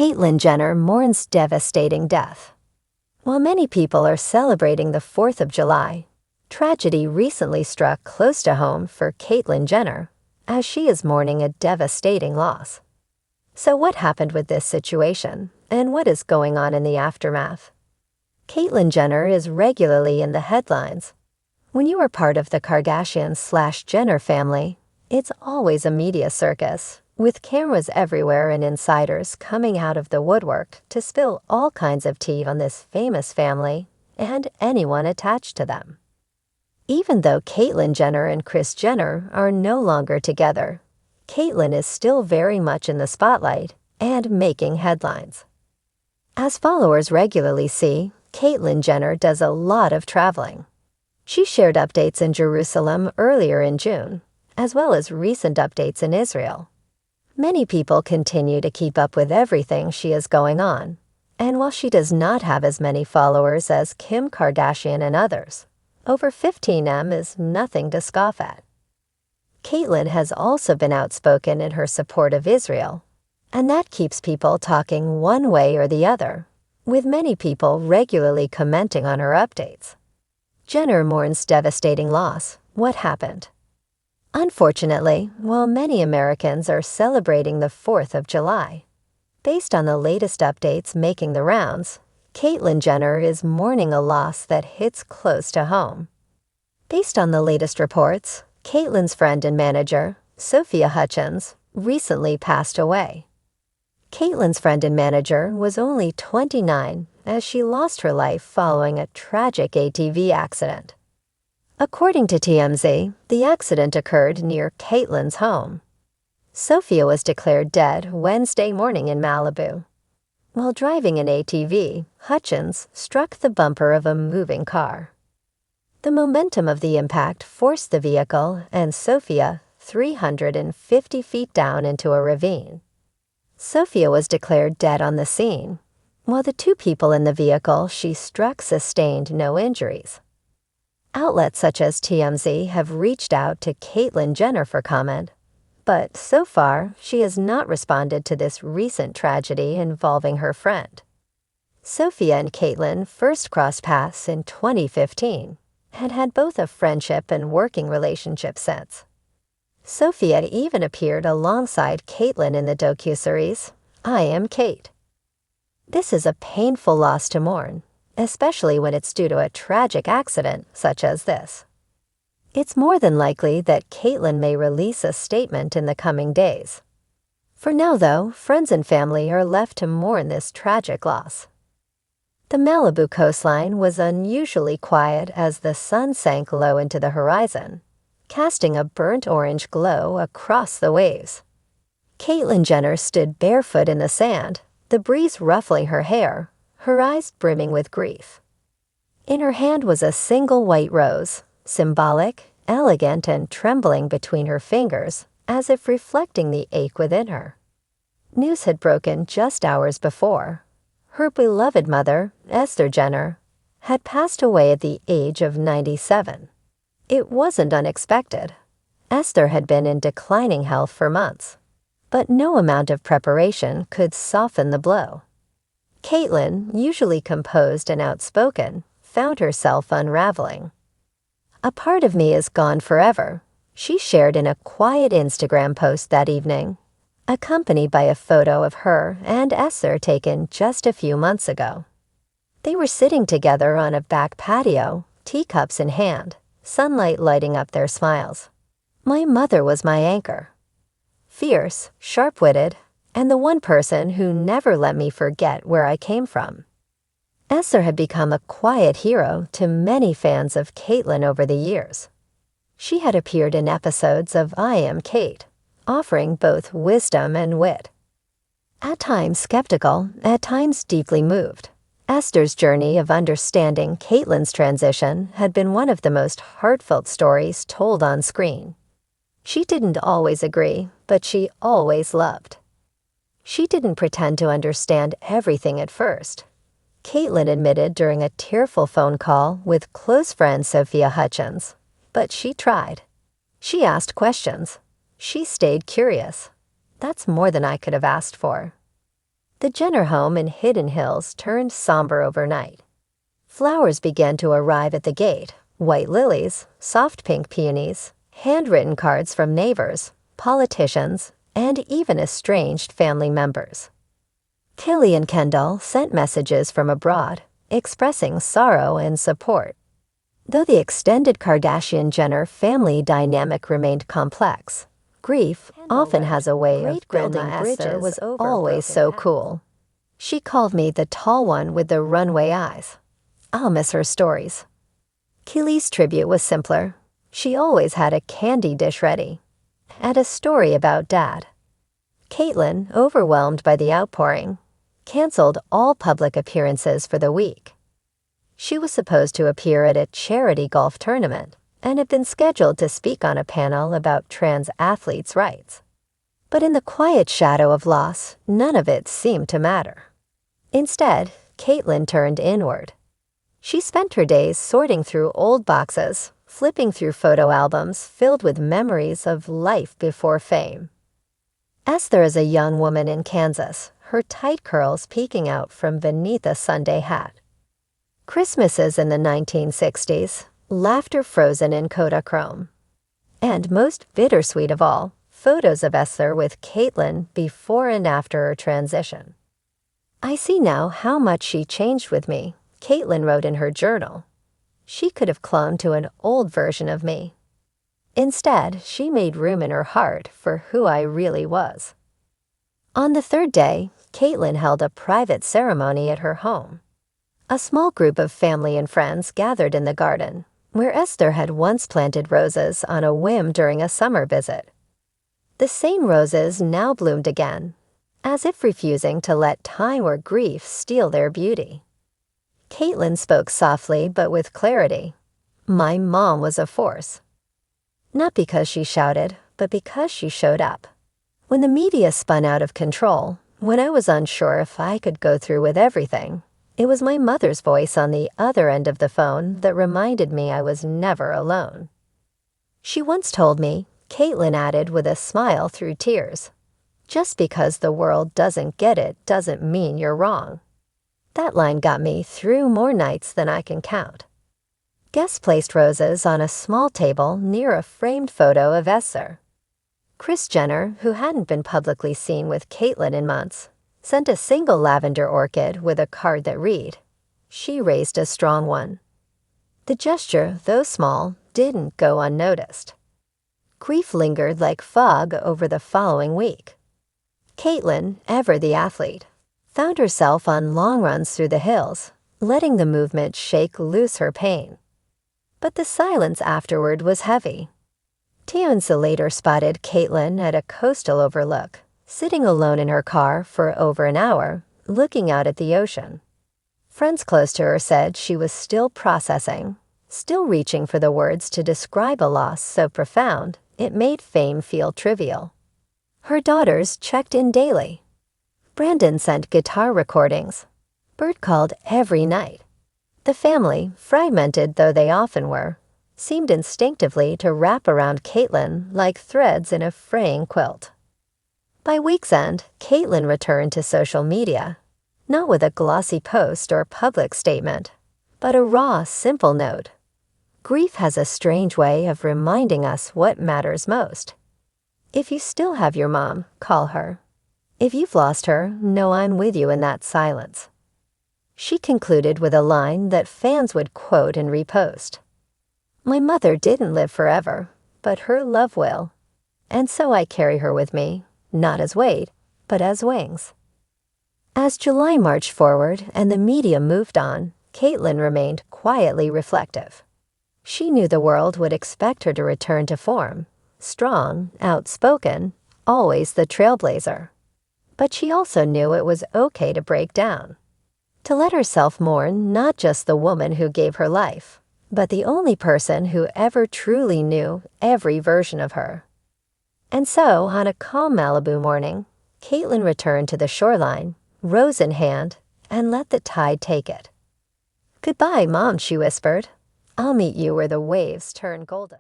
Caitlyn Jenner mourns devastating death. While many people are celebrating the 4th of July, tragedy recently struck close to home for Caitlyn Jenner, as she is mourning a devastating loss. So what happened with this situation, and what is going on in the aftermath? Caitlyn Jenner is regularly in the headlines. When you are part of the Kardashian/Jenner family, it's always a media circus, with cameras everywhere and insiders coming out of the woodwork to spill all kinds of tea on this famous family and anyone attached to them. Even though Caitlyn Jenner and Kris Jenner are no longer together, Caitlyn is still very much in the spotlight and making headlines. As followers regularly see, Caitlyn Jenner does a lot of traveling. She shared updates in Jerusalem earlier in June, as well as recent updates in Israel. Many people continue to keep up with everything she has going on, and while she does not have as many followers as Kim Kardashian and others, over 15M is nothing to scoff at. Caitlyn has also been outspoken in her support of Israel, and that keeps people talking one way or the other, with many people regularly commenting on her updates. Jenner mourns devastating loss. What happened? Unfortunately, while many Americans are celebrating the 4th of July, based on the latest updates making the rounds, Caitlyn Jenner is mourning a loss that hits close to home. Based on the latest reports, Caitlyn's friend and manager, Sophia Hutchins, recently passed away. Caitlyn's friend and manager was only 29 as she lost her life following a tragic ATV accident. According to TMZ, the accident occurred near Caitlyn's home. Sophia was declared dead Wednesday morning in Malibu. While driving an ATV, Hutchins struck the bumper of a moving car. The momentum of the impact forced the vehicle and Sophia 350 feet down into a ravine. Sophia was declared dead on the scene, while the two people in the vehicle she struck sustained no injuries. Outlets such as TMZ have reached out to Caitlyn Jenner for comment, but so far she has not responded to this recent tragedy involving her friend. Sophia and Caitlyn first crossed paths in 2015 and had both a friendship and working relationship since. Sophia even appeared alongside Caitlyn in the docuseries I Am Kate. This is a painful loss to mourn, especially when it's due to a tragic accident such as this. It's more than likely that Caitlyn may release a statement in the coming days. For now, though, friends and family are left to mourn this tragic loss. The Malibu coastline was unusually quiet as the sun sank low into the horizon, casting a burnt orange glow across the waves. Caitlyn Jenner stood barefoot in the sand, the breeze ruffling her hair, her eyes brimming with grief. In her hand was a single white rose, symbolic, elegant, and trembling between her fingers, as if reflecting the ache within her. News had broken just hours before. Her beloved mother, Esther Jenner, had passed away at the age of 97. It wasn't unexpected. Esther had been in declining health for months, but no amount of preparation could soften the blow. Caitlyn, usually composed and outspoken, found herself unraveling. "A part of me is gone forever," she shared in a quiet Instagram post that evening, accompanied by a photo of her and Esther taken just a few months ago. They were sitting together on a back patio, teacups in hand, sunlight lighting up their smiles. "My mother was my anchor. Fierce, sharp-witted, and the one person who never let me forget where I came from." Esther had become a quiet hero to many fans of Caitlyn over the years. She had appeared in episodes of I Am Kate, offering both wisdom and wit. At times skeptical, at times deeply moved, Esther's journey of understanding Caitlyn's transition had been one of the most heartfelt stories told on screen. She didn't always agree, but she always loved. She didn't pretend to understand everything at first. Caitlyn admitted during a tearful phone call with close friend Sophia Hutchins, but she tried. She asked questions. She stayed curious. That's more than I could have asked for. The Jenner home in Hidden Hills turned somber overnight. Flowers began to arrive at the gate, white lilies, soft pink peonies, handwritten cards from neighbors, politicians, and even estranged family members. Tilly and Kendall sent messages from abroad, expressing sorrow and support. Though the extended Kardashian-Jenner family dynamic remained complex, grief often has a way of building bridges. Was always so cool. She called me the tall one with the runway eyes. I'll miss her stories. Keely's tribute was simpler. She always had a candy dish ready, and a story about Dad. Caitlyn, overwhelmed by the outpouring, canceled all public appearances for the week. She was supposed to appear at a charity golf tournament and had been scheduled to speak on a panel about trans athletes' rights. But in the quiet shadow of loss, none of it seemed to matter. Instead, Caitlyn turned inward. She spent her days sorting through old boxes, flipping through photo albums filled with memories of life before fame. Esther is a young woman in Kansas, her tight curls peeking out from beneath a Sunday hat. Christmases in the 1960s, laughter frozen in Kodachrome. And most bittersweet of all, photos of Esther with Caitlyn before and after her transition. I see now how much she changed with me, Caitlyn wrote in her journal. She could have clung to an old version of me. Instead, she made room in her heart for who I really was. On the third day, Caitlyn held a private ceremony at her home. A small group of family and friends gathered in the garden, where Esther had once planted roses on a whim during a summer visit. The same roses now bloomed again, as if refusing to let time or grief steal their beauty. Caitlyn spoke softly but with clarity. My mom was a force. Not because she shouted, but because she showed up. When the media spun out of control, when I was unsure if I could go through with everything, it was my mother's voice on the other end of the phone that reminded me I was never alone. She once told me, Caitlyn added with a smile through tears, "Just because the world doesn't get it doesn't mean you're wrong." That line got me through more nights than I can count. Guests placed roses on a small table near a framed photo of Esther. Kris Jenner, who hadn't been publicly seen with Caitlyn in months, sent a single lavender orchid with a card that read, "She raised a strong one." The gesture, though small, didn't go unnoticed. Grief lingered like fog over the following week. Caitlyn, ever the athlete, found herself on long runs through the hills, letting the movement shake loose her pain. But the silence afterward was heavy. Tianzi later spotted Caitlyn at a coastal overlook, sitting alone in her car for over an hour, looking out at the ocean. Friends close to her said she was still processing, still reaching for the words to describe a loss so profound it made fame feel trivial. Her daughters checked in daily. Brandon sent guitar recordings. Bert called every night. The family, fragmented though they often were, seemed instinctively to wrap around Caitlyn like threads in a fraying quilt. By week's end, Caitlyn returned to social media, not with a glossy post or public statement, but a raw, simple note. Grief has a strange way of reminding us what matters most. If you still have your mom, call her. If you've lost her, know I'm with you in that silence. She concluded with a line that fans would quote and repost. My mother didn't live forever, but her love will. And so I carry her with me, not as weight, but as wings. As July marched forward and the media moved on, Caitlyn remained quietly reflective. She knew the world would expect her to return to form, strong, outspoken, always the trailblazer. But she also knew it was okay to break down, to let herself mourn not just the woman who gave her life, but the only person who ever truly knew every version of her. And so, on a calm Malibu morning, Caitlyn returned to the shoreline, rose in hand, and let the tide take it. "Goodbye, Mom," she whispered. "I'll meet you where the waves turn golden."